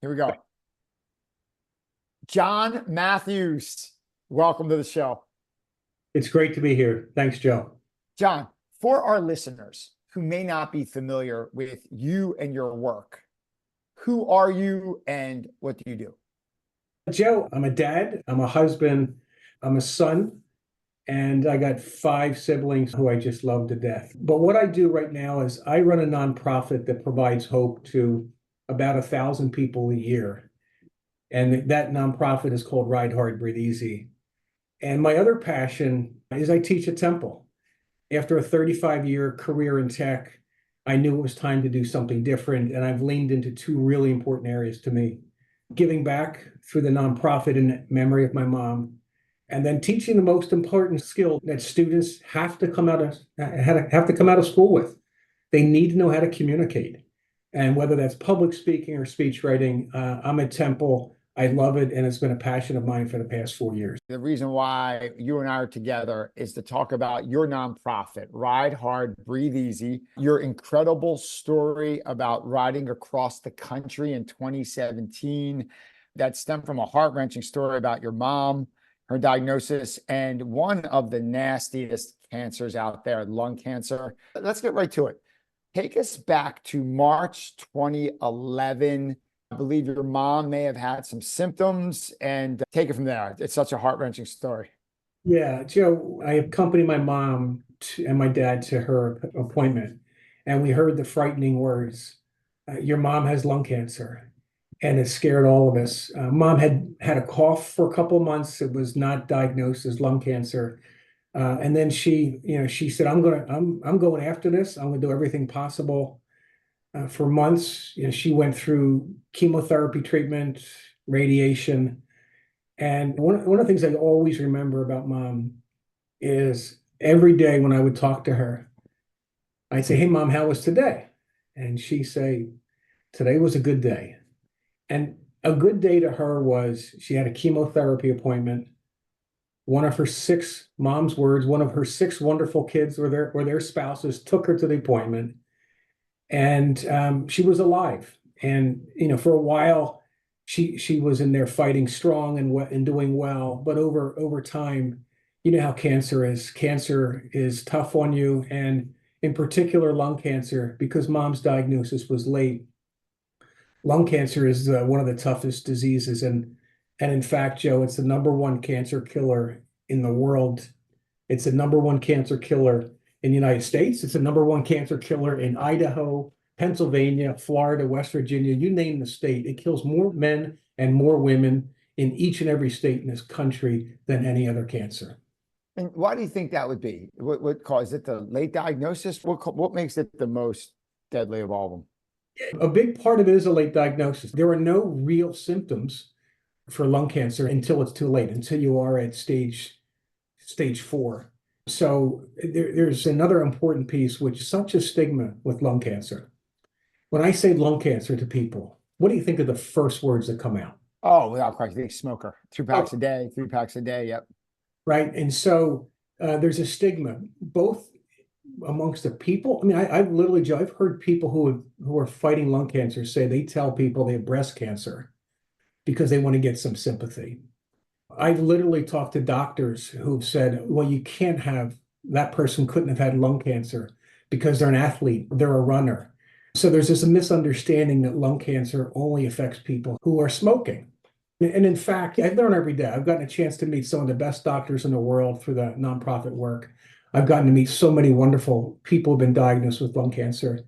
Here we go. John Matthews, welcome to the show. It's great to be here. Thanks, Joe. John, for our listeners who may not be familiar with you and your work, who are you and what do you do? Joe, I'm a dad, I'm a husband, I'm a son, and I got 5 siblings who I just love to death. But what I do right now is I run a nonprofit that provides hope to about 1,000 people a year. And that nonprofit is called Ride Hard, Breathe Easy. And my other passion is I teach at Temple. After a 35-year career in tech, I knew it was time to do something different, and I've leaned into 2 really important areas to me: giving back through the nonprofit in memory of my mom, and then teaching the most important skill that students have to come out of school with. They need to know how to communicate, and whether that's public speaking or speech writing, I'm at Temple. I love it, and it's been a passion of mine for the past 4 years. The reason why you and I are together is to talk about your nonprofit, Ride Hard, Breathe Easy, your incredible story about riding across the country in 2017 that stemmed from a heart-wrenching story about your mom, her diagnosis, and one of the nastiest cancers out there, lung cancer. Let's get right to it. Take us back to March 2011. I believe your mom may have had some symptoms, and take it from there. It's such a heart-wrenching story. Yeah, Joe, I accompanied my mom and my dad to her appointment, and we heard the frightening words, your mom has lung cancer, and it scared all of us. Mom had had a cough for a couple of months. It was not diagnosed as lung cancer. And then she said, I'm going after this. I'm going to do everything possible. For months, she went through chemotherapy treatment, radiation. And one of the things I always remember about Mom is every day when I would talk to her, I'd say, hey, Mom, how was today? And she'd say, today was a good day. And a good day to her was she had a chemotherapy appointment. One of her 6, Mom's words, one of her 6 wonderful kids or their spouses took her to the appointment. And she was alive. And, for a while, she was in there fighting strong and doing well. But over time, you know how cancer is. Cancer is tough on you. And in particular, lung cancer, because Mom's diagnosis was late. Lung cancer is one of the toughest diseases. And in fact, Joe, it's the #1 cancer killer in the world. It's the #1 cancer killer in the United States. It's the #1 cancer killer in Idaho, Pennsylvania, Florida, West Virginia, you name the state. It kills more men and more women in each and every state in this country than any other cancer. And why do you think that would be? What caused it? The late diagnosis? What makes it the most deadly of all of them? A big part of it is a late diagnosis. There are no real symptoms for lung cancer until it's too late, until you are at stage 4. So there's another important piece, which is such a stigma with lung cancer. When I say lung cancer to people, what do you think of the first words that come out? Oh, without question, smoker. 2 packs a day, 3 packs a day. Yep. Right. And so there's a stigma, both amongst the people. I mean, I've literally, Joe, I've heard people who are fighting lung cancer say they tell people they have breast cancer because they want to get some sympathy. I've literally talked to doctors who've said, well, you can't have, that person couldn't have had lung cancer because they're an athlete, they're a runner. So there's this misunderstanding that lung cancer only affects people who are smoking. And in fact, I learn every day. I've gotten a chance to meet some of the best doctors in the world through the nonprofit work. I've gotten to meet so many wonderful people who've been diagnosed with lung cancer.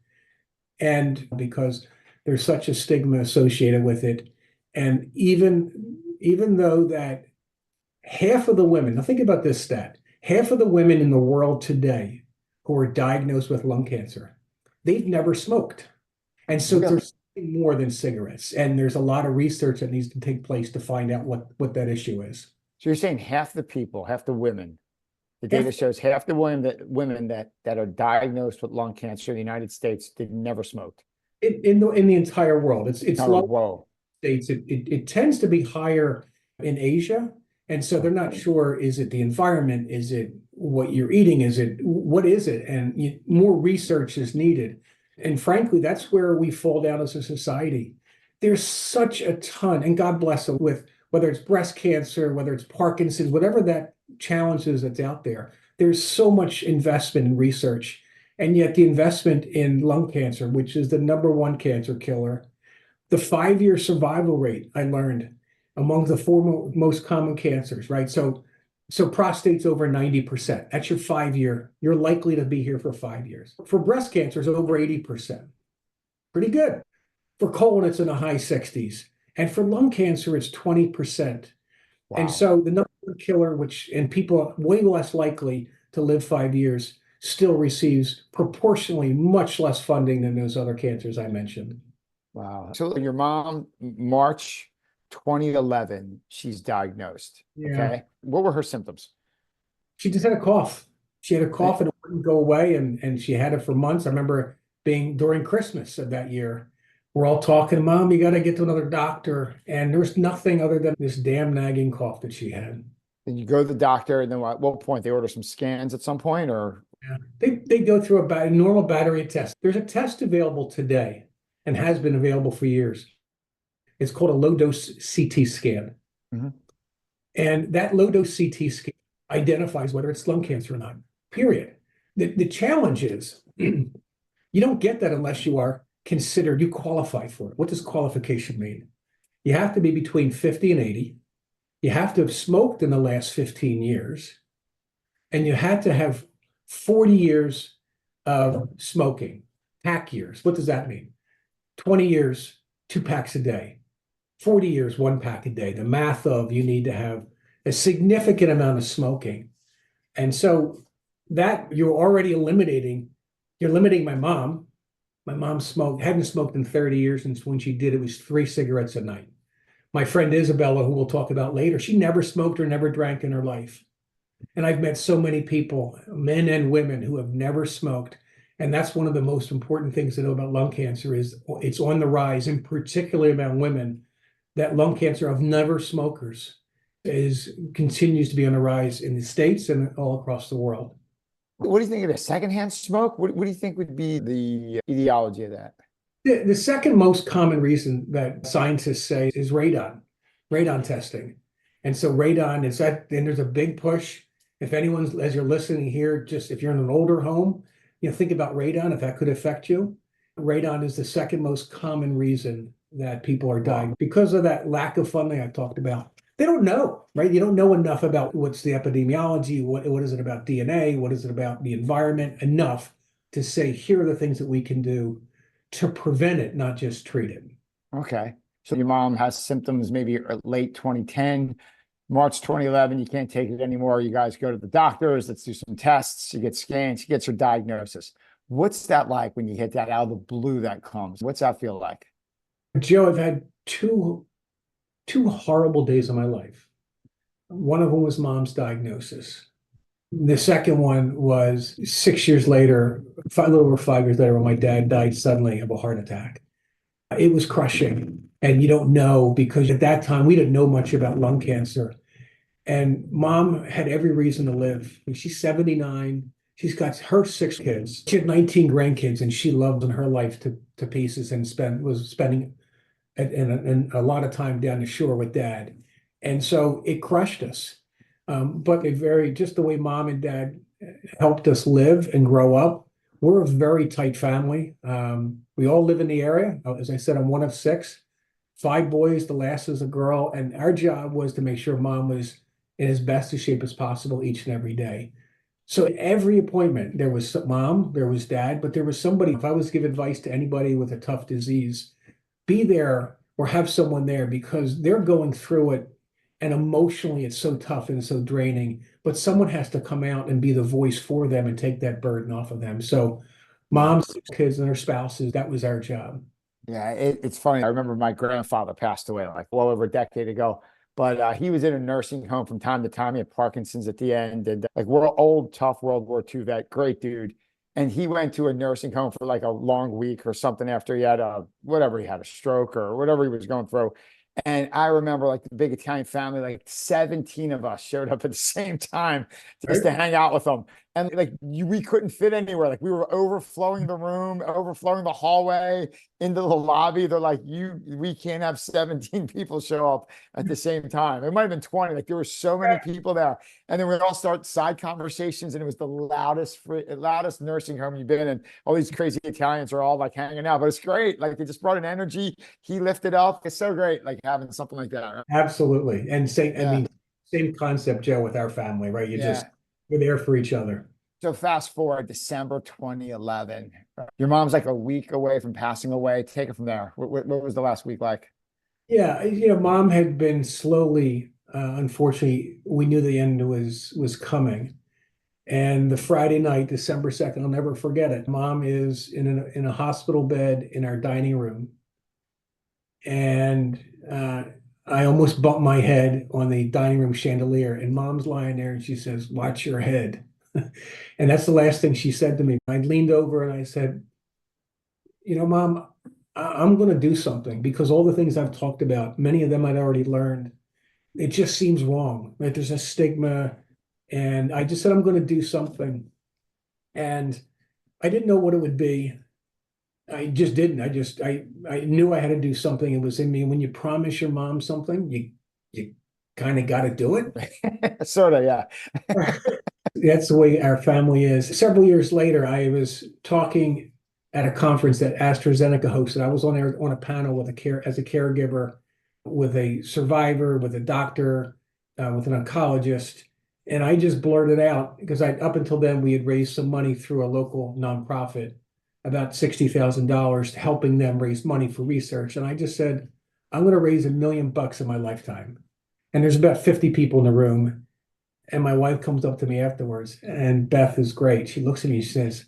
And because there's such a stigma associated with it. And even though that half of the women, now think about this stat, half of the women in the world today who are diagnosed with lung cancer, they've never smoked. And so there's something more than cigarettes. And there's a lot of research that needs to take place to find out what that issue is. So you're saying half the people, half the women, the data shows half the women that are diagnosed with lung cancer in the United States did never smoked. In the entire world. It's Whoa. States. It tends to be higher in Asia. And so they're not sure, is it the environment? Is it what you're eating? What is it? And more research is needed. And frankly, that's where we fall down as a society. There's such a ton, and God bless them with whether it's breast cancer, whether it's Parkinson's, whatever that challenge is that's out there. There's so much investment in research. And yet the investment in lung cancer, which is the number one cancer killer, the 5-year survival rate, I learned, among the four most common cancers, right? So prostate's over 90%. That's your 5-year. You're likely to be here for 5 years. For breast cancer, it's over 80%. Pretty good. For colon, it's in the high 60s. And for lung cancer, it's 20%. Wow. And so the number one killer, and people are way less likely to live 5 years, still receives proportionally much less funding than those other cancers I mentioned. Wow. So your mom, March 2011, she's diagnosed. Yeah. Okay. What were her symptoms? She just had a cough. She had a cough and it wouldn't go away, and she had it for months. I remember being during Christmas of that year. We're all talking, Mom, you got to get to another doctor. And there was nothing other than this damn nagging cough that she had. Then you go to the doctor, and then at what point they order some scans at some point, or? Yeah. They go through a normal battery of tests. There's a test available today and has been available for years. It's called a low-dose CT scan. Mm-hmm. And that low-dose CT scan identifies whether it's lung cancer or not, period. The challenge is you don't get that unless you are considered, you qualify for it. What does qualification mean? You have to be between 50 and 80. You have to have smoked in the last 15 years. And you had to have 40 years of smoking, pack years. What does that mean? 20 years, 2 packs a day. 40 years, 1 pack a day. The math of you need to have a significant amount of smoking. And so that you're already you're limiting my mom. My mom hadn't smoked in 30 years, and when she did, it was 3 cigarettes a night. My friend Isabella, who we'll talk about later, she never smoked or never drank in her life. And I've met so many people, men and women, who have never smoked. And that's one of the most important things to know about lung cancer is it's on the rise, and particularly about women, that lung cancer of never smokers continues to be on the rise in the States and all across the world. What do you think of a secondhand smoke? What do you think would be the etiology of that? The second most common reason that scientists say is radon testing. And so radon is that, and there's a big push. If anyone's, as you're listening here, just if you're in an older home, think about radon, if that could affect you. Radon is the second most common reason that people are dying because of that lack of funding I talked about. They don't know, right? You don't know enough about what's the epidemiology, what is it about DNA, what is it about the environment, enough to say, here are the things that we can do to prevent it, not just treat it. Okay. So your mom has symptoms maybe late 2010, March 2011, you can't take it anymore. You guys go to the doctors, let's do some tests. She gets scanned, she gets her diagnosis. What's that like when you hit that out of the blue that comes? What's that feel like? Joe, I've had two horrible days of my life. One of them was mom's diagnosis. The second one was 6 years later, a little over 5 years later, when my dad died suddenly of a heart attack. It was crushing. And you don't know, because at that time we didn't know much about lung cancer. And mom had every reason to live. She's 79. She's got her 6 kids. She had 19 grandkids, and she loved her life to pieces and was spending and a lot of time down the shore with dad. And so it crushed us. But just the way mom and dad helped us live and grow up. We're a very tight family. We all live in the area. As I said, I'm one of 6, 5 boys, the last is a girl. And our job was to make sure mom was in as best a shape as possible each and every day. So every appointment, there was mom, there was dad, but there was somebody. If I was to give advice to anybody with a tough disease, be there or have someone there, because they're going through it, and emotionally it's so tough and so draining, but someone has to come out and be the voice for them and take that burden off of them. So moms, kids, and their spouses, that was our job. Yeah, it's funny. I remember my grandfather passed away like well over a decade ago, but he was in a nursing home from time to time. He had Parkinson's at the end, and like we're old, tough World War II vet, great dude. And he went to a nursing home for like a long week or something after he had he had a stroke or whatever he was going through. And I remember like the big Italian family, like 17 of us showed up at the same time just to hang out with them. And like we couldn't fit anywhere. Like we were overflowing the room, overflowing the hallway into the lobby. They're like, we can't have 17 people show up at the same time. It might have been 20. Like there were so many people there. And then we'd all start side conversations, and it was the loudest nursing home you've been in. All these crazy Italians are all like hanging out, but it's great. Like they just brought an energy. He lifted up. It's so great, like having something like that. Right? Absolutely. And same, I Yeah. mean, same concept, Joe, with our family, right? Yeah. We're there for each other. So fast forward December 2011. Your mom's like a week away from passing away. Take it from there. What was the last week like? Yeah, mom had been slowly, unfortunately, we knew the end was coming. And the Friday night, December 2nd, I'll never forget it. Mom is in a hospital bed in our dining room. And I almost bumped my head on the dining room chandelier. And mom's lying there and she says, "Watch your head." And that's the last thing she said to me. I leaned over and I said, Mom, I'm going to do something because all the things I've talked about, many of them I'd already learned. It just seems wrong. Right? There's a stigma. And I just said, I'm going to do something. And I didn't know what it would be. I just didn't. I knew I had to do something. It was in me. When you promise your mom something, you kind of got to do it. Sort of, yeah. That's the way our family is. Several years later, I was talking at a conference that AstraZeneca hosted. I was on there on a panel with as a caregiver, with a survivor, with a doctor, with an oncologist, and I just blurted out because up until then we had raised some money through a local nonprofit, about $60,000, helping them raise money for research, and I just said, I'm going to raise $1 million in my lifetime, and there's about 50 people in the room. And my wife comes up to me afterwards, and Beth is great. She looks at me, she says,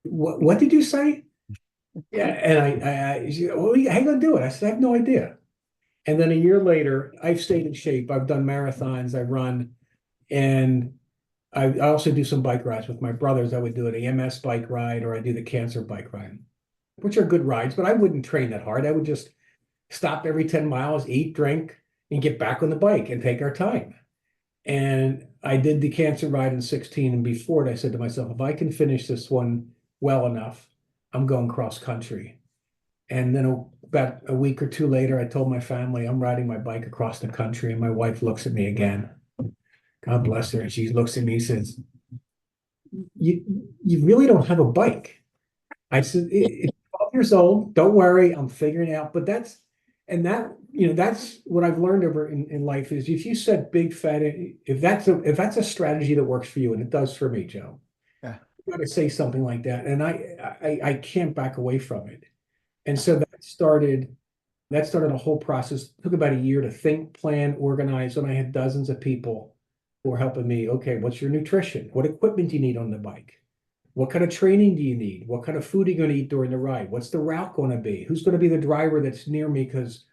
What did you say? Yeah. And she, well, how you gonna do it? I said, I have no idea. And then a year later, I've stayed in shape. I've done marathons, I run, and I also do some bike rides with my brothers. I would do an EMS bike ride or I do the cancer bike ride, which are good rides, but I wouldn't train that hard. I would just stop every 10 miles, eat, drink, and get back on the bike and take our time. And I did the cancer ride in 16. And before it, I said to myself, if I can finish this one well enough, I'm going cross country. And then about a week or two later, I told my family, I'm riding my bike across the country. And my wife looks at me again. God bless her. And she looks at me and says, you really don't have a bike. I said, it's 12 years old. Don't worry. I'm figuring it out. But that's what I've learned over in life is if you set big fat, if that's a strategy that works for you, and it does for me, Joe, Yeah. you got to say something like that. And I can't back away from it. And so that started a whole process. It took about a year to think, plan, organize, and I had dozens of people who were helping me. Okay, what's your nutrition? What equipment do you need on the bike? What kind of training do you need? What kind of food are you going to eat during the ride? What's the route going to be? Who's going to be the driver that's near me? Because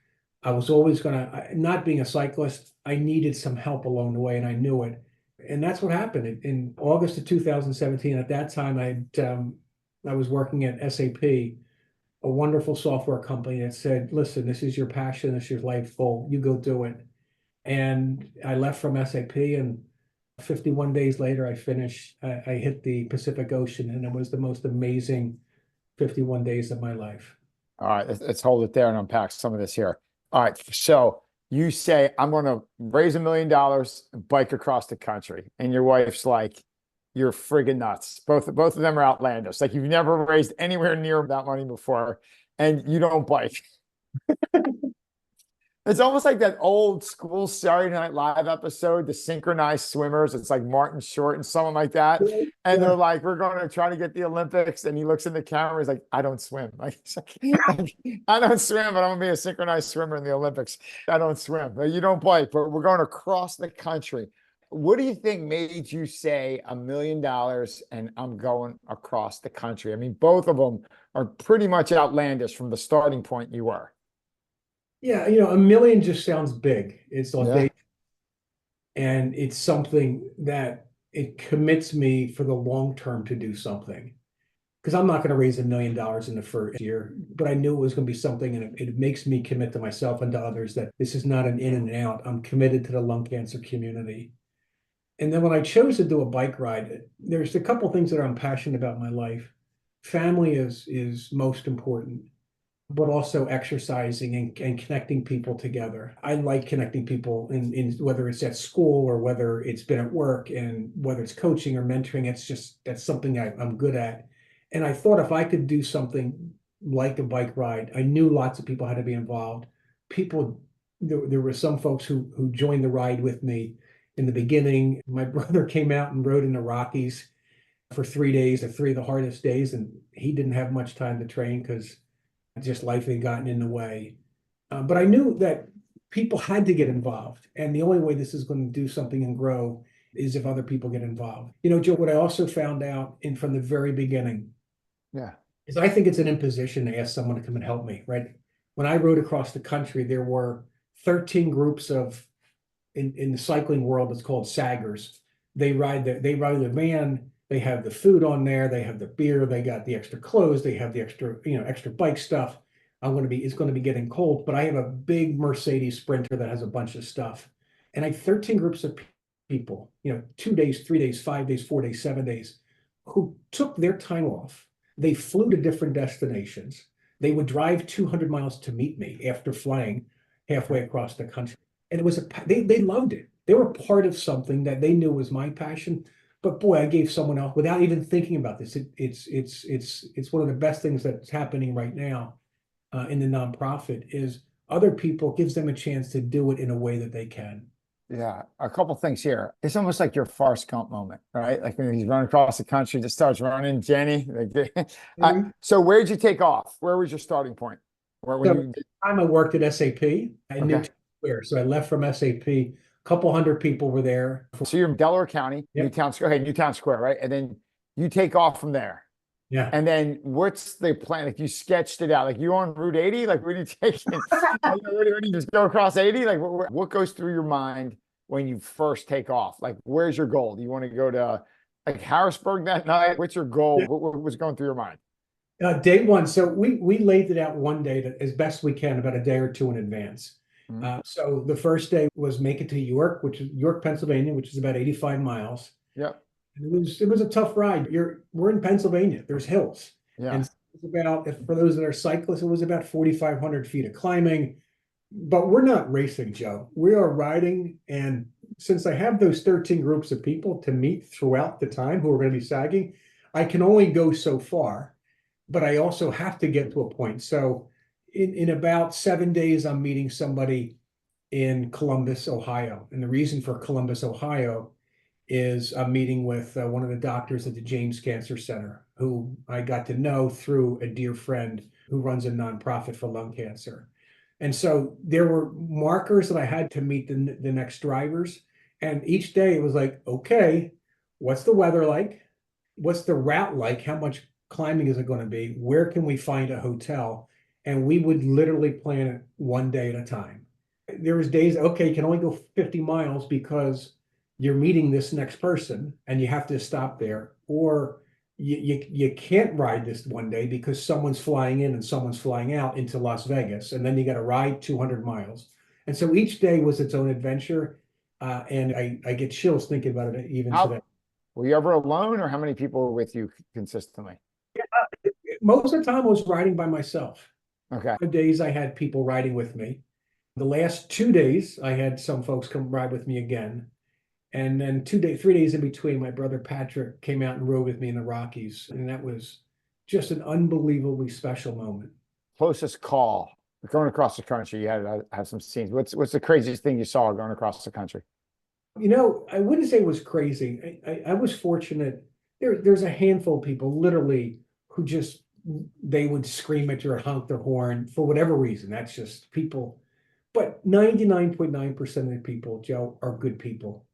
I was always going to, not being a cyclist, I needed some help along the way, and I knew it. And that's what happened in August of 2017. At that time, I was working at SAP, a wonderful software company that said, listen, this is your passion, this is your life goal, you go do it. And I left from SAP, and 51 days later, I hit the Pacific Ocean, and it was the most amazing 51 days of my life. All right, let's hold it there and unpack some of this here. All right, so you say, I'm going to raise $1 million, bike across the country. And your wife's like, you're friggin' nuts. Both of them are outlandish. Like you've never raised anywhere near that money before, and you don't bike. It's almost like that old school Saturday Night Live episode, the synchronized swimmers. It's like Martin Short and someone like that. And they're like, we're going to try to get the Olympics. And he looks in the camera. He's like, I don't swim. Like, I don't swim, but I'm going to be a synchronized swimmer in the Olympics. I don't swim. You don't bike, but we're going across the country. What do you think made you say $1 million and I'm going across the country? I mean, both of them are pretty much outlandish from the starting point you were. Yeah, $1 million just sounds big. It's Yeah. and it's something that it commits me for the long term to do something. Because I'm not going to raise $1 million in the first year, but I knew it was going to be something, and it makes me commit to myself and to others that this is not an in and out. I'm committed to the lung cancer community. And then when I chose to do a bike ride, there's a couple things that I'm passionate about in my life. Family is most important, but also exercising and connecting people together. I like connecting people in whether it's at school or whether it's been at work, and whether it's coaching or mentoring, that's something I'm good at. And I thought if I could do something like a bike ride, I knew lots of people had to be involved. People, there were some folks who joined the ride with me in the beginning. My brother came out and rode in the Rockies for 3 days, or three of the hardest days, and he didn't have much time to train because just life had gotten in the way. But I knew that people had to get involved. And the only way this is going to do something and grow is if other people get involved. You know, Joe, what I also found out from the very beginning Yeah. is I think it's an imposition to ask someone to come and help me, right? When I rode across the country, there were 13 groups of, in the cycling world, it's called saggers. They ride the van. They have the food on there. They have the beer. They got the extra clothes. They have the extra bike stuff. It's going to be getting cold, but I have a big Mercedes Sprinter that has a bunch of stuff. And I have 13 groups of people, 2 days, 3 days, 5 days, 4 days, 7 days, who took their time off. They flew to different destinations. They would drive 200 miles to meet me after flying halfway across the country. And they loved it. They were part of something that they knew was my passion. But boy, I gave someone else without even thinking about this. It's one of the best things that's happening right now in the nonprofit is other people gives them a chance to do it in a way that they can. Yeah, a couple things here. It's almost like your Forrest Gump moment, right? Like when he's running across the country, just starts running, Jenny. So where'd you take off? Where was your starting point? Where So when at the time I worked at SAP in Okay. Newtown Square. So I left from SAP. A couple hundred people were there. So you're in Delaware County, Yep. Newtown Square. Hey, Newtown Square, right? And then you take off from there. Yeah. And then what's the plan? If you sketched it out, like you on Route 80, like where do you take it? Where do you just go across 80? Like what goes through your mind when you first take off? Like where's your goal? Do you want to go to like Harrisburg that night? What's your goal? Yeah. What was going through your mind? Day one. So we laid it out one day as best we can, about a day or two in advance. Mhm. So the first day was make it to York, which is York, Pennsylvania, which is about 85 miles. Yep. And it was a tough ride. We're in Pennsylvania. There's hills. Yeah. And it's about, for those that are cyclists, it was about 4,500 feet of climbing. But we're not racing, Joe. We are riding. And since I have those 13 groups of people to meet throughout the time who are going to be sagging, I can only go so far, but I also have to get to a point. So in about 7 days, I'm meeting somebody in Columbus, Ohio. And the reason for Columbus, Ohio is I'm meeting with one of the doctors at the James Cancer Center, who I got to know through a dear friend who runs a nonprofit for lung cancer. And so there were markers that I had to meet the next drivers. And each day it was like, okay, what's the weather like? What's the route like? How much climbing is it going to be? Where can we find a hotel? And we would literally plan it one day at a time. There was days, okay, you can only go 50 miles because you're meeting this next person and you have to stop there. Or you can't ride this one day because someone's flying in and someone's flying out into Las Vegas. And then you got to ride 200 miles. And so each day was its own adventure. And I get chills thinking about it even today. Were you ever alone, or how many people were with you consistently? Most of the time I was riding by myself. Okay. 5 days I had people riding with me. The last 2 days I had some folks come ride with me again. And then 3 days in between, my brother Patrick came out and rode with me in the Rockies. And that was just an unbelievably special moment. Closest call going across the country. You had to have some scenes. What's the craziest thing you saw going across the country? I wouldn't say it was crazy. I was fortunate. There's a handful of people literally who just, they would scream at you or honk their horn for whatever reason. That's just people. But 99.9% of the people, Joe, are good people.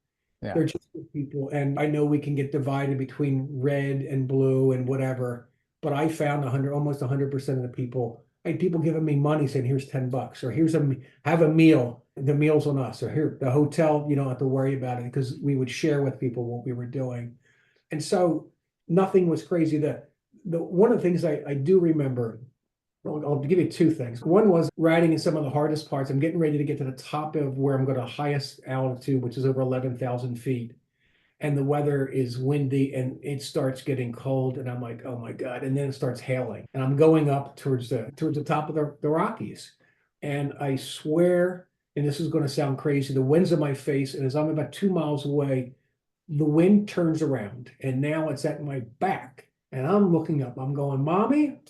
Yeah. They're just good people. And I know we can get divided between red and blue and whatever, but I found almost 100% of the people, I had people giving me money saying, here's $10, or have a meal. The meal's on us, or here, the hotel, you don't have to worry about it, because we would share with people what we were doing. And so nothing was crazy. One of the things I do remember, I'll give you two things. One was riding in some of the hardest parts. I'm getting ready to get to the top of where I'm going to highest altitude, which is over 11,000 feet. and the weather is windy and it starts getting cold. And I'm like, oh my God. And then it starts hailing. And I'm going up towards the top of the Rockies. And I swear, and this is going to sound crazy, the wind's in my face. And as I'm about 2 miles away, the wind turns around and now it's at my back. And I'm looking up. I'm going, Mommy,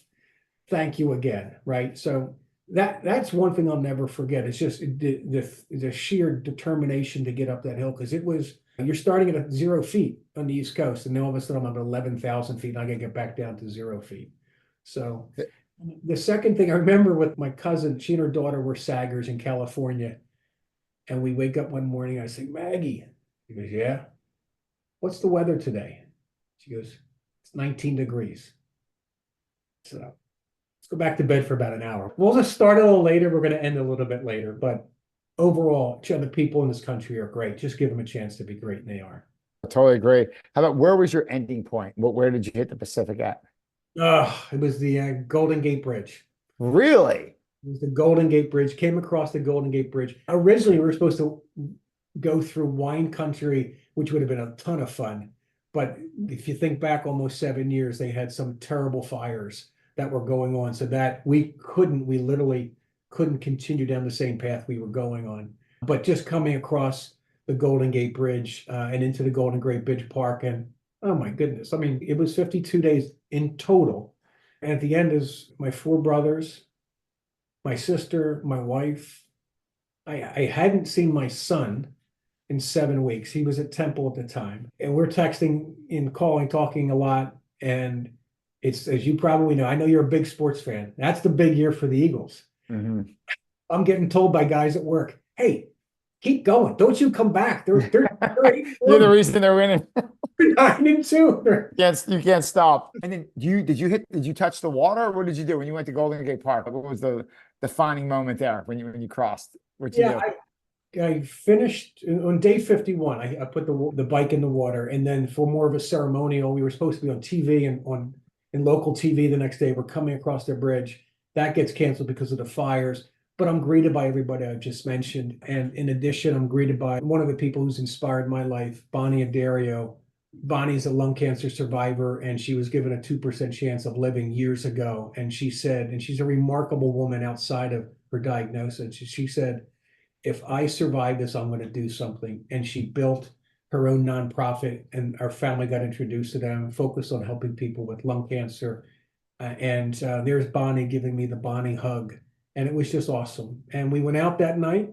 thank you again. Right. So that's one thing I'll never forget. It's just the sheer determination to get up that hill, because it was, you're starting at 0 feet on the East Coast, and then all of a sudden I'm at 11,000 feet, and I got to get back down to 0 feet. So the second thing I remember with my cousin, she and her daughter were saggers in California, and we wake up one morning. I say, Maggie, she goes, yeah. What's the weather today? She goes, it's 19 degrees. So let's go back to bed for about an hour. We'll just start a little later. We're going to end a little bit later, but overall, the people in this country are great. Just give them a chance to be great, and they are. I totally agree. How about, where was your ending point? Where did you hit the Pacific at? It was the Golden Gate Bridge. Really? It was the Golden Gate Bridge. Came across the Golden Gate Bridge. Originally, we were supposed to go through wine country, which would have been a ton of fun. But if you think back almost 7 years, they had some terrible fires that were going on, so that we literally couldn't continue down the same path we were going on. But just coming across the Golden Gate Bridge and into the Golden Gate Bridge Park, and oh my goodness, I mean, it was 52 days in total. And at the end is my 4 brothers, my sister, my wife. I hadn't seen my son in 7 weeks. He was at Temple at the time, and we're texting and calling, talking a lot. And it's, as you probably know, I know you're a big sports fan. That's the big year for the Eagles. Mm-hmm. I'm getting told by guys at work, hey, keep going. Don't you come back. They're You're the reason they're winning. 9-2. Yes, you can't stop. And then did you touch the water, or what did you do when you went to Golden Gate Park? What was the defining moment there when you crossed? What you do? I finished on day 51. I put the bike in the water, and then for more of a ceremonial, we were supposed to be on TV and in local TV the next day. We're coming across the bridge. That gets canceled because of the fires. But I'm greeted by everybody I just mentioned. And in addition, I'm greeted by one of the people who's inspired my life, Bonnie Adario. Bonnie's a lung cancer survivor, and she was given a 2% chance of living years ago. And she said, and she's a remarkable woman outside of her diagnosis. She said, if I survive this, I'm going to do something. And she built her own nonprofit, and our family got introduced to them, focused on helping people with lung cancer. And there's Bonnie giving me the Bonnie hug. And it was just awesome. And we went out that night,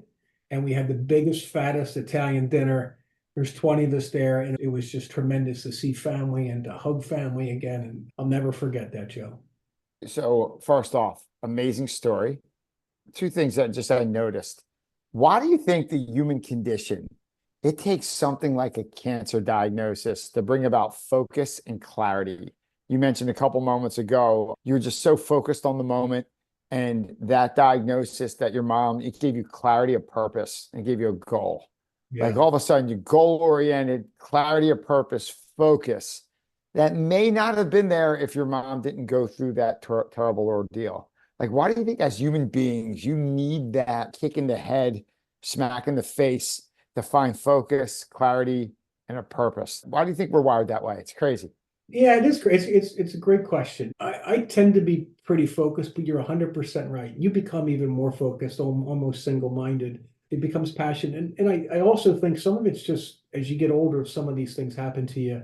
and we had the biggest, fattest Italian dinner. There's 20 of us there, and it was just tremendous to see family and to hug family again. And I'll never forget that, Joe. So first off, amazing story. 2 things that just I noticed. Why do you think the human condition, it takes something like a cancer diagnosis to bring about focus and clarity? You mentioned a couple moments ago, you were just so focused on the moment, and that diagnosis that your mom, it gave you clarity of purpose and gave you a goal. Yeah. Like all of a sudden, you're goal-oriented, clarity of purpose, focus. That may not have been there if your mom didn't go through that terrible ordeal. Like, why do you think as human beings, you need that kick in the head, smack in the face to find focus, clarity, and a purpose? Why do you think we're wired that way? It's crazy. Yeah, it is great. It's a great question. I tend to be pretty focused, but you're 100% right. You become even more focused, almost single-minded. It becomes passion. And I also think some of it's just, as you get older, some of these things happen to you,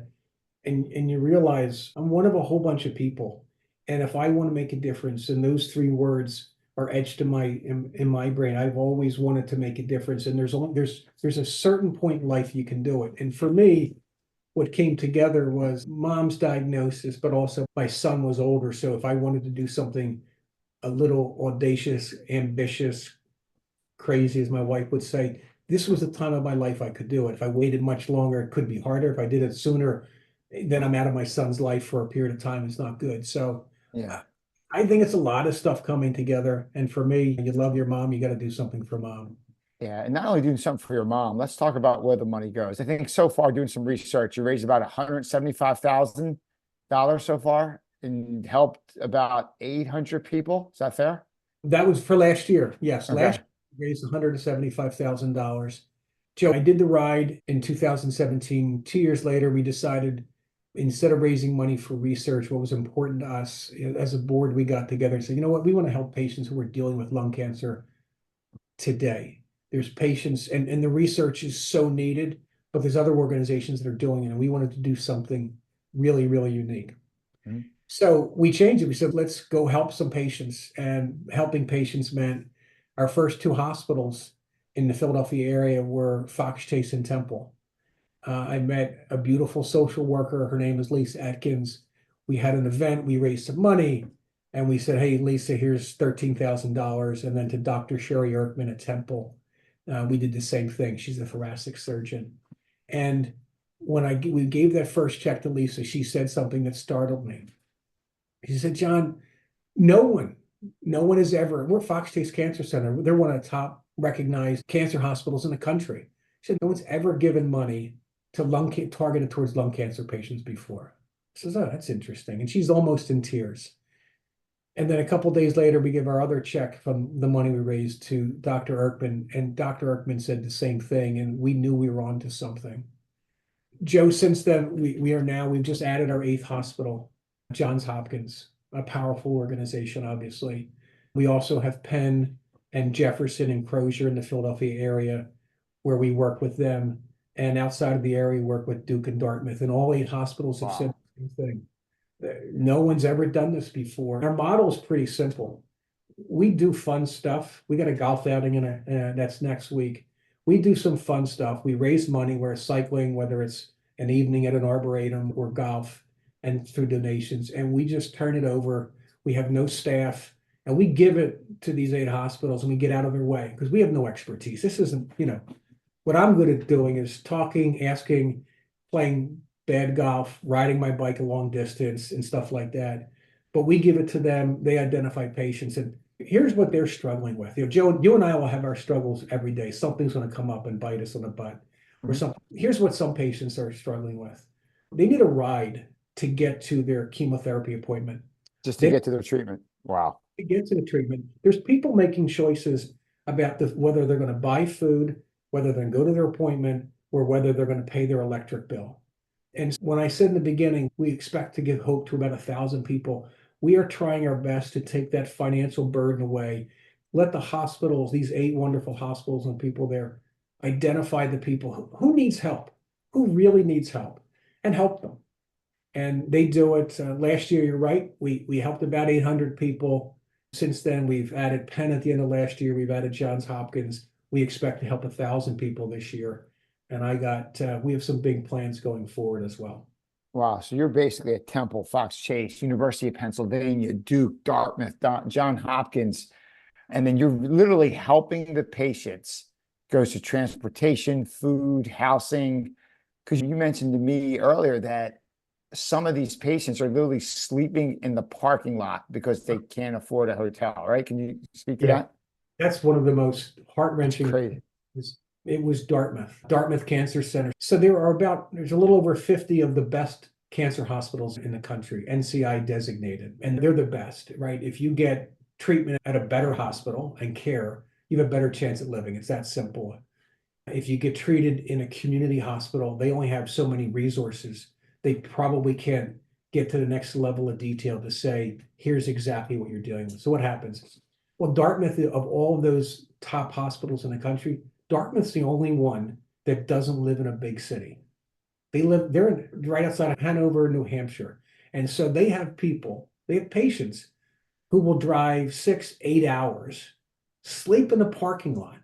and you realize I'm one of a whole bunch of people. And if I want to make a difference, and those 3 words are etched in my brain, I've always wanted to make a difference. And there's a certain point in life you can do it. And for me, what came together was mom's diagnosis, but also my son was older. So if I wanted to do something a little audacious, ambitious, crazy, as my wife would say, this was the time of my life I could do it. If I waited much longer, it could be harder. If I did it sooner, then I'm out of my son's life for a period of time. It's not good. So yeah, I think it's a lot of stuff coming together. And for me, you love your mom, you got to do something for mom. Yeah, and not only doing something for your mom, let's talk about where the money goes. I think so far, doing some research, you raised about $175,000 so far and helped about 800 people. Is that fair? That was for last year. Yes, okay. Last year we raised $175,000. Joe, I did the ride in 2017. 2 years later, we decided instead of raising money for research, what was important to us as a board, we got together and said, you know what, we want to help patients who are dealing with lung cancer today. There's patients, and the research is so needed, but there's other organizations that are doing it, and we wanted to do something really, really unique. Mhm. So we changed it. We said, let's go help some patients. And helping patients meant our first two hospitals in the Philadelphia area were Fox Chase and Temple. I met a beautiful social worker. Her name is Lisa Atkins. We had an event, we raised some money, and we said, hey, Lisa, here's $13,000. And then to Dr. Sherry Erkman at Temple, we did the same thing. She's a thoracic surgeon. And when we gave that first check to Lisa, she said something that startled me. She said, John, no one has ever, we're Fox Chase Cancer Center. They're one of the top recognized cancer hospitals in the country. She said, no one's ever given money to targeted towards lung cancer patients before. I says, oh, that's interesting. And she's almost in tears. And then a couple of days later, we give our other check from the money we raised to Dr. Erkman, and Dr. Erkman said the same thing, and we knew we were onto something. Joe, since then, we've just added our 8th hospital, Johns Hopkins, a powerful organization, obviously. We also have Penn and Jefferson and Crozier in the Philadelphia area where we work with them. And outside of the area, we work with Duke and Dartmouth, and all 8 hospitals have said the same thing. No one's ever done this before. Our model is pretty simple. We do fun stuff. We got a golf outing that's next week. We do some fun stuff. We raise money. We're cycling, whether it's an evening at an arboretum or golf, and through donations. And we just turn it over. We have no staff, and we give it to these 8 hospitals, and we get out of their way because we have no expertise. This isn't, what I'm good at doing is talking, asking, playing bad golf, riding my bike a long distance and stuff like that. But we give it to them. They identify patients, and here's what they're struggling with. Joe, you and I will have our struggles every day. Something's going to come up and bite us on the butt. Or something. Here's what some patients are struggling with. They need a ride to get to their chemotherapy appointment. Just to get to their treatment. Wow. To get to the treatment. There's people making choices about whether they're going to buy food, whether they're going to go to their appointment, or whether they're going to pay their electric bill. And when I said in the beginning, we expect to give hope to about 1,000 people, we are trying our best to take that financial burden away. Let the hospitals, these 8 wonderful hospitals and people there, identify the people who needs help, who really needs help, and help them. And they do it. Last year, you're right, we helped about 800 people. Since then, we've added Penn at the end of last year. We've added Johns Hopkins. We expect to help 1,000 people this year. And we have some big plans going forward as well. Wow. So you're basically at Temple, Fox Chase, University of Pennsylvania, Duke, Dartmouth, Johns Hopkins. And then you're literally helping the patients. Goes to transportation, food, housing. Because you mentioned to me earlier that some of these patients are literally sleeping in the parking lot because they can't afford a hotel, right? Can you speak to that? That's one of the most heart-wrenching. Crazy. It was Dartmouth Cancer Center. So there's a little over 50 of the best cancer hospitals in the country, NCI designated, and they're the best, right? If you get treatment at a better hospital and care, you have a better chance at living. It's that simple. If you get treated in a community hospital, they only have so many resources. They probably can't get to the next level of detail to say, here's exactly what you're dealing with. So what happens? Well, Dartmouth, of all of those top hospitals in the country, Dartmouth's the only one that doesn't live in a big city. They're right outside of Hanover, New Hampshire. And so they have patients who will drive 6-8 hours, sleep in the parking lot,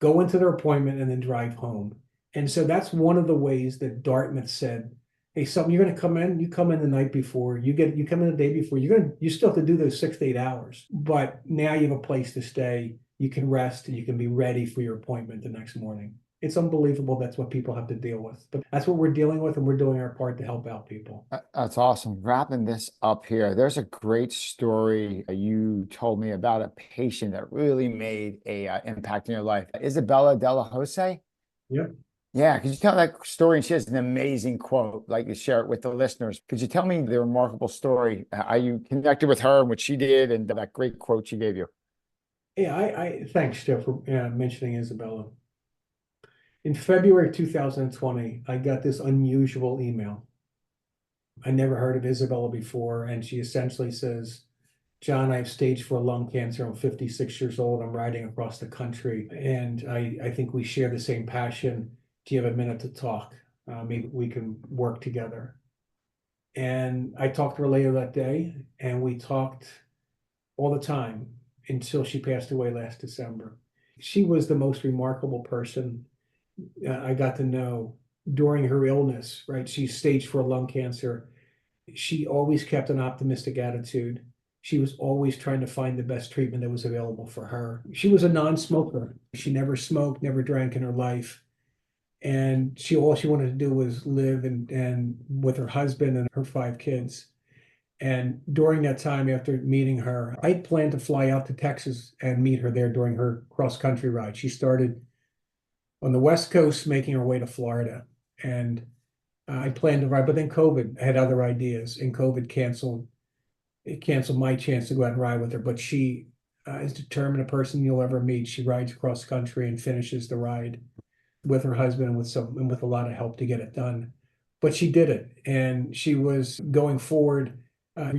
go into their appointment, and then drive home. And so that's one of the ways that Dartmouth said, hey, you're going to come in, you come in the night before, you come in the day before, you still have to do those 6 to 8 hours, but now you have a place to stay, you can rest, and you can be ready for your appointment the next morning. It's unbelievable. That's what people have to deal with, but that's what we're dealing with, and we're doing our part to help out people. That's awesome. Wrapping this up here, there's a great story you told me about a patient that really made a impact in your life. Isabella Della Jose? Yep. Yeah, could you tell that story? And she has an amazing quote, like to share it with the listeners. Could you tell me the remarkable story? How you connected with her and what she did and that great quote she gave you? Yeah, I thanks, Jeff, for mentioning Isabella. In February 2020, I got this unusual email. I never heard of Isabella before, and she essentially says, John, I have stage 4 lung cancer. I'm 56 years old. I'm riding across the country, and I think we share the same passion. Do you have a minute to talk? Maybe we can work together. And I talked to her later that day, and we talked all the time until she passed away last December. She was the most remarkable person I got to know during her illness, right? She's stage 4 lung cancer. She always kept an optimistic attitude. She was always trying to find the best treatment that was available for her. She was a non-smoker. She never smoked, never drank in her life. And all she wanted to do was live and with her husband and her 5 kids. And during that time, after meeting her, I planned to fly out to Texas and meet her there during her cross-country ride. She started on the West Coast, making her way to Florida. And I planned to ride, but then COVID had other ideas, and COVID canceled. It canceled my chance to go out and ride with her. But she is determined, a person you'll ever meet. She rides cross country and finishes the ride with her husband and with a lot of help to get it done. But she did it, and she was going forward.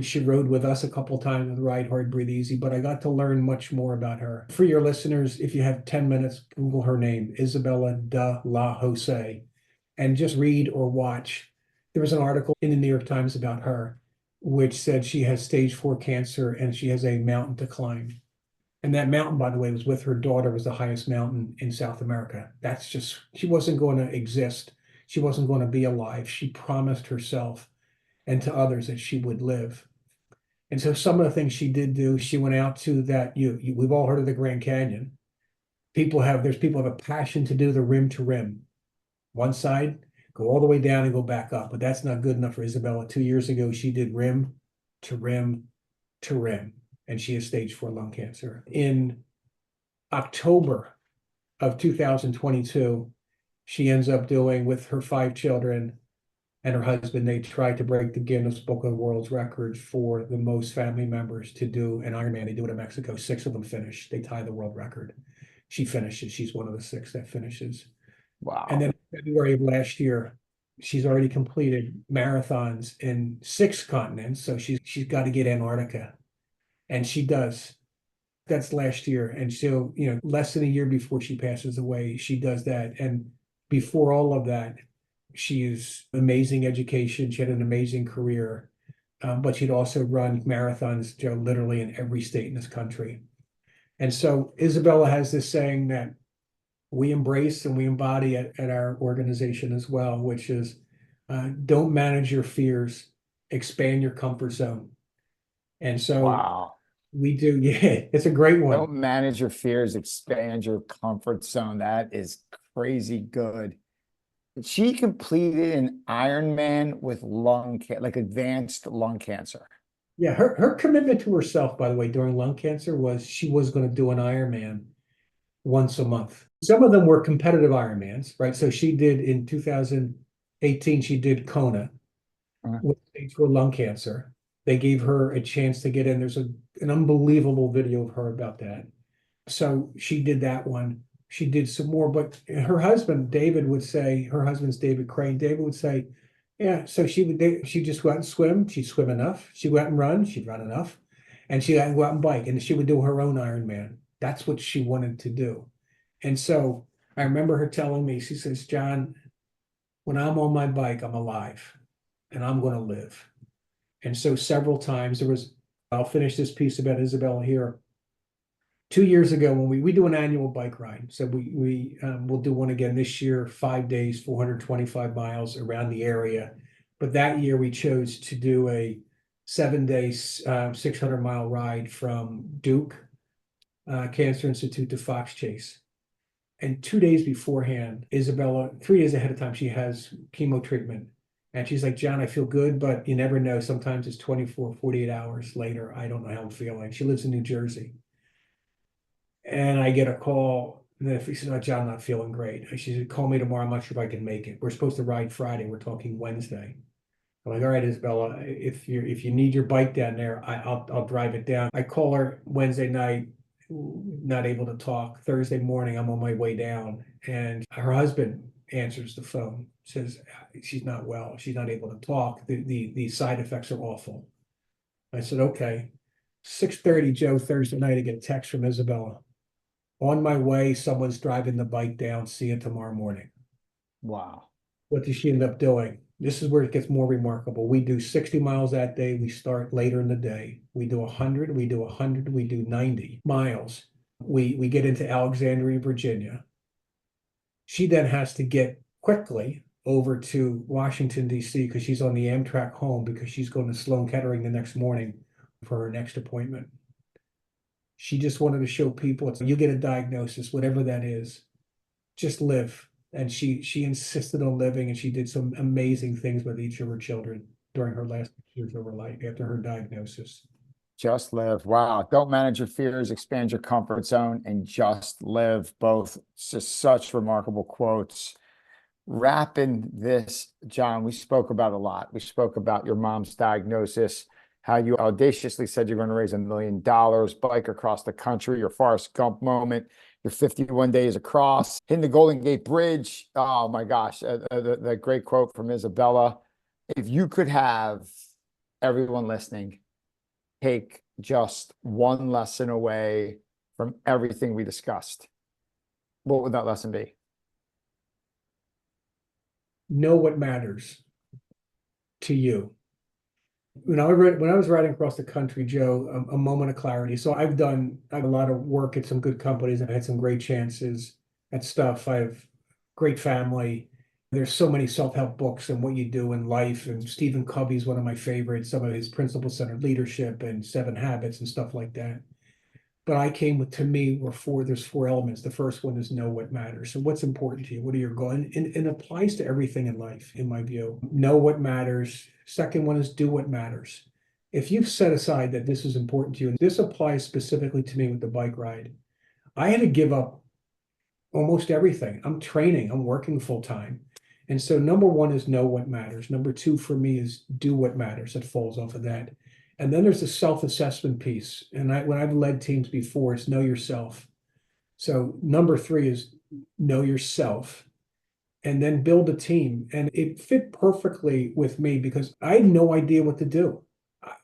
She rode with us a couple times with Ride Hard, Breathe Easy, but I got to learn much more about her. For your listeners, if you have 10 minutes, Google her name, Isabella de la Jose, and just read or watch. There was an article in the New York Times about her, which said she has stage 4 cancer and she has a mountain to climb. And that mountain, by the way, was with her daughter, was the highest mountain in South America. That's just, she wasn't going to exist. She wasn't going to be alive. She promised herself and to others that she would live. And so some of the things she did do, she went out to that, we've all heard of the Grand Canyon. There's people have a passion to do the rim to rim. One side, go all the way down and go back up, but that's not good enough for Isabella. 2 years ago, she did rim to rim to rim, and she has stage 4 lung cancer. In October of 2022, she ends up doing, with her 5 children and her husband, they tried to break the Guinness Book of World Records for the most family members to do an Ironman. They do it in Mexico. 6 of them finish. They tie the world record. She finishes. She's one of the 6 that finishes. Wow. And then in February of last year, she's already completed marathons in 6 continents. So she's got to get Antarctica. And she does. That's last year. And so, less than a year before she passes away, she does that. And before all of that, she's amazing education. She had an amazing career, but she'd also run marathons, literally in every state in this country. And so Isabella has this saying that we embrace and we embody at our organization as well, which is don't manage your fears, expand your comfort zone. And so Wow. we do. Yeah, it's a great one. Don't manage your fears, expand your comfort zone. That is crazy good. She completed an Ironman with advanced lung cancer. Yeah, her commitment to herself, by the way, during lung cancer was she was going to do an Ironman once a month. Some of them were competitive Ironmans, right? So she did in 2018, she did Kona with stage 4 lung cancer. They gave her a chance to get in. There's an unbelievable video of her about that. So she did that one. She did some more, but her husband, David, would say, her husband's David Crane, David would say, yeah, so she just go out and swim. She'd swim enough. She'd go out and run. She'd run enough. And she'd go out and bike. And she would do her own Ironman. That's what she wanted to do. And so I remember her telling me, she says, John, when I'm on my bike, I'm alive and I'm going to live. And so several times I'll finish this piece about Isabella here. 2 years ago, when we do an annual bike ride, so we'll do one again this year, 5 days, 425 miles around the area. But that year we chose to do a 7-day, 600-mile ride from Duke Cancer Institute to Fox Chase. And 2 days beforehand, Isabella, 3 days ahead of time, she has chemo treatment. And she's like, John, I feel good, but you never know. Sometimes it's 24, 48 hours later. I don't know how I'm feeling. She lives in New Jersey. And I get a call. And then she said, oh, John, I'm not feeling great. She said, call me tomorrow. I'm not sure if I can make it. We're supposed to ride Friday. We're talking Wednesday. I'm like, all right, Isabella, if you need your bike down there, I'll drive it down. I call her Wednesday night. not able to talk. Thursday morning, I'm on my way down, and her husband answers the phone, says she's not well, she's not able to talk. The side effects are awful. I said, okay. 6:30, Joe, Thursday night, I get a text from Isabella. On my way, someone's driving the bike down. See you tomorrow morning. Wow. What does she end up doing? This is where it gets more remarkable. We do 60 miles that day. We start later in the day. We do 100, we do 100, we do 90 miles. We get into Alexandria, Virginia. She then has to get quickly over to Washington, D.C. because she's on the Amtrak home because she's going to Sloan Kettering the next morning for her next appointment. She just wanted to show people, you get a diagnosis, whatever that is, just live. And she insisted on living, and she did some amazing things with each of her children during her last years of her life after her diagnosis. Just live. Wow. Don't manage your fears, expand your comfort zone, and just live. Both just such remarkable quotes. Wrapping this, John, we spoke about a lot. We spoke about your mom's diagnosis, how you audaciously said you're going to raise $1 million, bike across the country, your Forrest Gump moment, your 51 days across, hitting the Golden Gate Bridge. Oh my gosh, the great quote from Isabella. If you could have everyone listening take just one lesson away from everything we discussed, what would that lesson be? Know what matters to you. When I was riding across the country, Joe, a moment of clarity. So I've done a lot of work at some good companies and I had some great chances at stuff. I have great family. There's so many self-help books and what you do in life. And Stephen Covey's one of my favorites, some of his principle-centered leadership and 7 Habits and stuff like that. But I came with, to me, there's 4 elements. The first one is know what matters. So what's important to you? What are your goals? And it applies to everything in life, in my view. Know what matters. Second one is do what matters. If you've set aside that this is important to you, and this applies specifically to me with the bike ride, I had to give up almost everything. I'm training, I'm working full time. And so number 1 is know what matters. Number 2 for me is do what matters. It falls off of that. And then there's the self-assessment piece. And when I've led teams before, it's know yourself. So number 3 is know yourself and then build a team. And it fit perfectly with me because I had no idea what to do.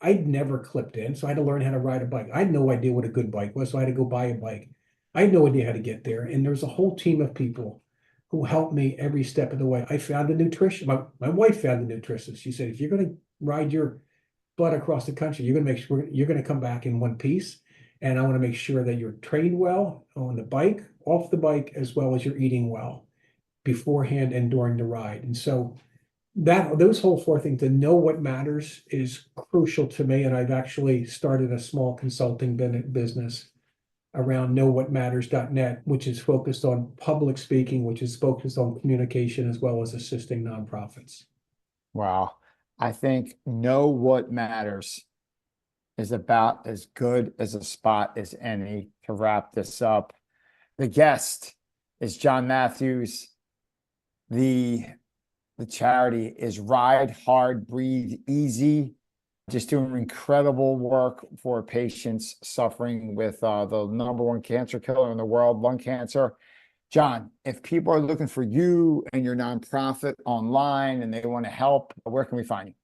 I'd never clipped in, so I had to learn how to ride a bike. I had no idea what a good bike was, so I had to go buy a bike. I had no idea how to get there. And there's a whole team of people who helped me every step of the way. I found a nutrition. My wife found a nutritionist. She said, if you're going to ride your butt across the country, you're going to make sure you're going to come back in one piece. And I want to make sure that you're trained well on the bike, off the bike, as well as you're eating well beforehand and during the ride. And so those whole 4 things, to know what matters, is crucial to me. And I've actually started a small consulting business around knowwhatmatters.net, which is focused on public speaking, which is focused on communication, as well as assisting nonprofits. Wow. I think know what matters is about as good as a spot as any to wrap this up. The guest is John Matthews. The charity is Ride Hard, Breathe Easy. Just doing incredible work for patients suffering with the #1 cancer killer in the world, lung cancer. John, if people are looking for you and your nonprofit online and they want to help, where can we find you?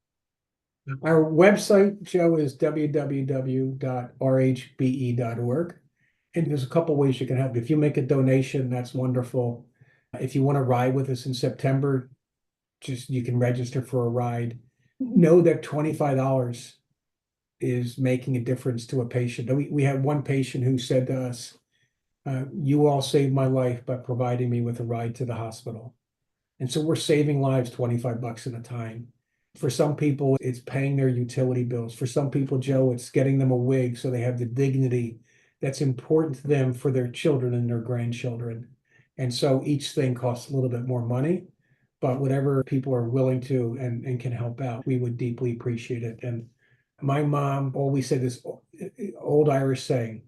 Our website, Joe, is www.rhbe.org. And there's a couple ways you can help. If you make a donation, that's wonderful. If you want to ride with us in September, you can register for a ride. Know that $25 is making a difference to a patient. We had one patient who said to us, you all saved my life by providing me with a ride to the hospital. And so we're saving lives $25 at a time. For some people, it's paying their utility bills. For some people, Joe, it's getting them a wig so they have the dignity that's important to them for their children and their grandchildren. And so each thing costs a little bit more money, but whatever people are willing to and can help out, we would deeply appreciate it. And my mom always said this old Irish saying,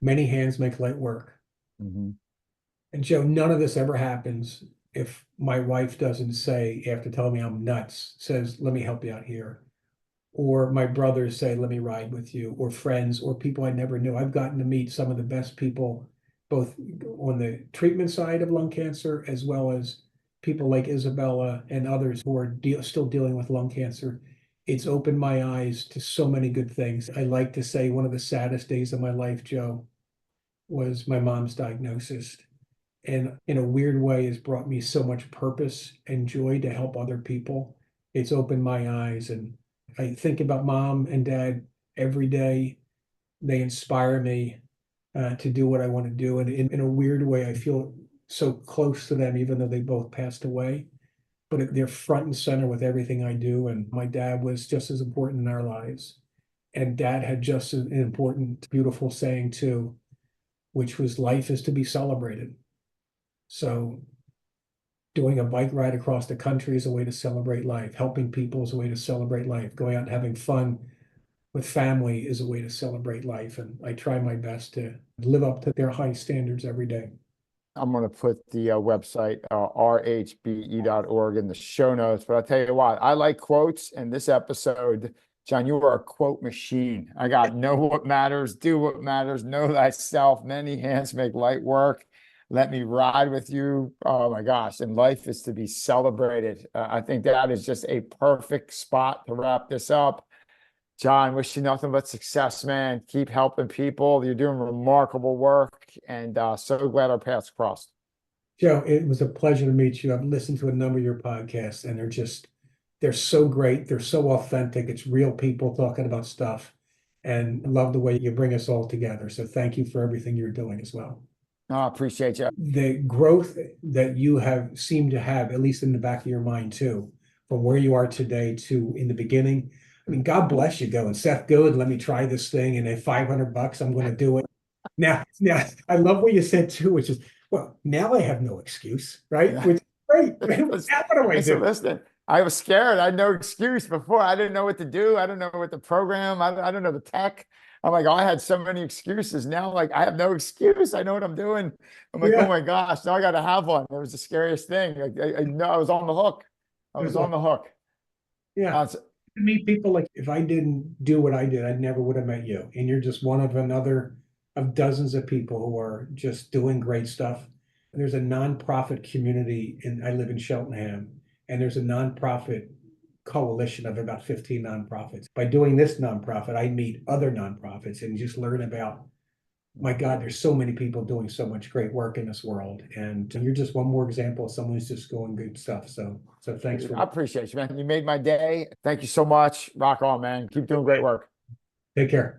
many hands make light work. Mm-hmm. And Joe, none of this ever happens if my wife doesn't say, after telling me I'm nuts, says, let me help you out here. or my brothers say, let me ride with you, or friends, or people I never knew. I've gotten to meet some of the best people, both on the treatment side of lung cancer, as well as people like Isabella and others who are still dealing with lung cancer. It's opened my eyes to so many good things. I like to say one of the saddest days of my life, Joe, was my mom's diagnosis. And in a weird way, has brought me so much purpose and joy to help other people. It's opened my eyes, and I think about mom and dad every day. They inspire me to do what I want to do. And in a weird way, I feel so close to them, even though they both passed away. But they're front and center with everything I do. And my dad was just as important in our lives. And dad had just an important, beautiful saying too, which was life is to be celebrated. So doing a bike ride across the country is a way to celebrate life. Helping people is a way to celebrate life. Going out and having fun with family is a way to celebrate life. And I try my best to live up to their high standards every day. I'm going to put the website, rhbe.org, in the show notes. But I'll tell you what, I like quotes. And this episode, John, you are a quote machine. I got know what matters, do what matters, know thyself. Many hands make light work. Let me ride with you. Oh my gosh. And life is to be celebrated. I think that is just a perfect spot to wrap this up. John, wish you nothing but success, man. Keep helping people. You're doing remarkable work, and so glad our paths crossed. Joe, it was a pleasure to meet you. I've listened to a number of your podcasts, and they're so great. They're so authentic. It's real people talking about stuff, and I love the way you bring us all together. So thank you for everything you're doing as well. I appreciate you. The growth that you have seemed to have, at least in the back of your mind too, from where you are today to in the beginning. I mean, God bless you going, Seth, good, let me try this thing, and at $500, I'm going to do it. Now, I love what you said too, which is, well, now I have no excuse, right? Yeah. Which is great. What do I do? Listen, I was scared. I had no excuse before. I didn't know what to do. I don't know what the program. I don't know the tech. I'm like, oh, I had so many excuses. Now, like, I have no excuse. I know what I'm doing. I'm like, Yeah. oh my gosh, now I got to have one. It was the scariest thing. I know I was on the hook. I was on the hook. Yeah. To meet people, like if I didn't do what I did, I never would have met you. And you're just one of another of dozens of people who are just doing great stuff. There's a nonprofit community I live in Cheltenham, and there's a nonprofit coalition of about 15 nonprofits. By doing this nonprofit, I meet other nonprofits and just learn about, my God, there's so many people doing so much great work in this world. And you're just one more example of someone who's just doing good stuff. So thanks for. I appreciate you, man. You made my day. Thank you so much. Rock on, man. Keep doing great work. Take care.